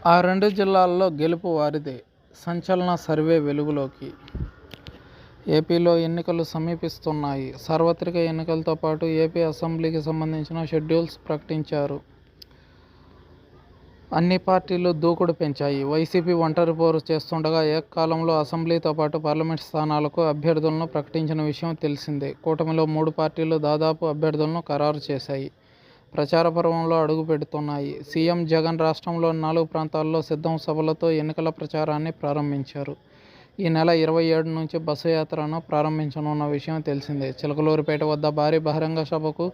ఆ రెండు జిల్లాల్లో గెలుపు వారిదే. సంచలన సర్వే వెలుగులోకి. ఏపీలో ఎన్నికలు సమీపిస్తున్నాయి. సార్వత్రిక ఎన్నికలతో పాటు ఏపీ అసెంబ్లీకి సంబంధించిన షెడ్యూల్స్ ప్రకటించారు. అన్ని పార్టీలు దూకుడు పెంచాయి. వైసీపీ ఒంటరి పోరు చేస్తుండగా ఏకకాలంలో అసెంబ్లీతో పాటు పార్లమెంట్ స్థానాలకు అభ్యర్థులను ప్రకటించిన విషయం తెలిసిందే. కూటమిలో 3 పార్టీలు దాదాపు అభ్యర్థులను ఖరారు చేశాయి. ప్రచార పర్వంలో అడుగు పెడుతున్నాయి. సీఎం జగన్ రాష్ట్రంలోని 4 ప్రాంతాల్లో సిద్ధం సభలతో ఎన్నికల ప్రచారాన్ని ప్రారంభించారు. ఈ నెల 27 నుంచి బస్సు యాత్రను ప్రారంభించనున్న విషయం తెలిసిందే. చిలకలూరిపేట వద్ద భారీ బహిరంగ సభకు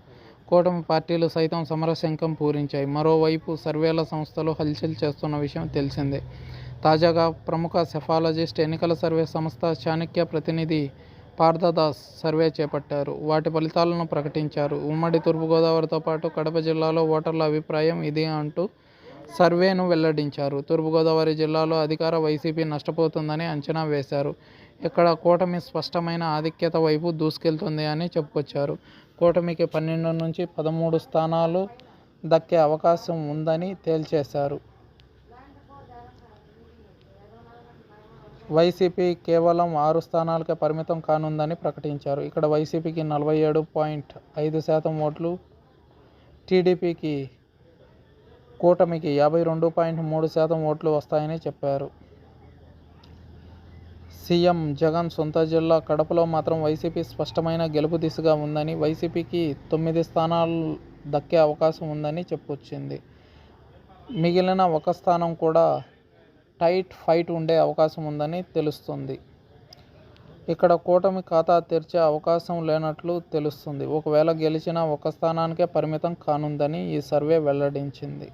కూటమి పార్టీలు సైతం సమరశంఖం పూరించాయి. మరోవైపు సర్వేల సంస్థలు హల్చల్ చేస్తున్న విషయం తెలిసిందే. తాజాగా ప్రముఖ సెఫాలజిస్ట్, ఎన్నికల సర్వే సంస్థ చాణక్య ప్రతినిధి పార్థదాస్ సర్వే చేపట్టారు. వాటి ఫలితాలను ప్రకటించారు. ఉమ్మడి తూర్పుగోదావరితో పాటు కడప జిల్లాలో ఓటర్ల అభిప్రాయం ఇది అంటూ సర్వేను వెల్లడించారు. తూర్పుగోదావరి జిల్లాలో అధికార వైసీపీ నష్టపోతుందని అంచనా వేశారు. ఇక్కడ కూటమి స్పష్టమైన ఆధిక్యత వైపు దూసుకెళ్తుంది అని చెప్పుకొచ్చారు. కూటమికి 12 నుంచి 13 స్థానాలు దక్కే అవకాశం ఉందని తేల్చేశారు. వైసీపీ కేవలం 6 స్థానాలకే పరిమితం కానుందని ప్రకటించారు. ఇక్కడ వైసీపీకి 47.5% ఓట్లు, టీడీపీకి, కూటమికి 52.3% ఓట్లు వస్తాయని చెప్పారు. సీఎం జగన్ సొంత జిల్లా కడపలో మాత్రం వైసీపీ స్పష్టమైన గెలుపు దిశగా ఉందని, వైసీపీకి 9 స్థానాలు దక్కే అవకాశం ఉందని చెప్పుకొచ్చింది. మిగిలిన 1 స్థానం కూడా టైట్ ఫైట్ ఉండే అవకాశం ఉందని తెలుస్తుంది. ఇక్కడ కూటమి ఖాతా తెరిచే అవకాశం లేనట్లు తెలుస్తుంది. ఒకవేళ గెలిచినా 1 స్థానానికే పరిమితం కానుందని ఈ సర్వే వెల్లడించింది.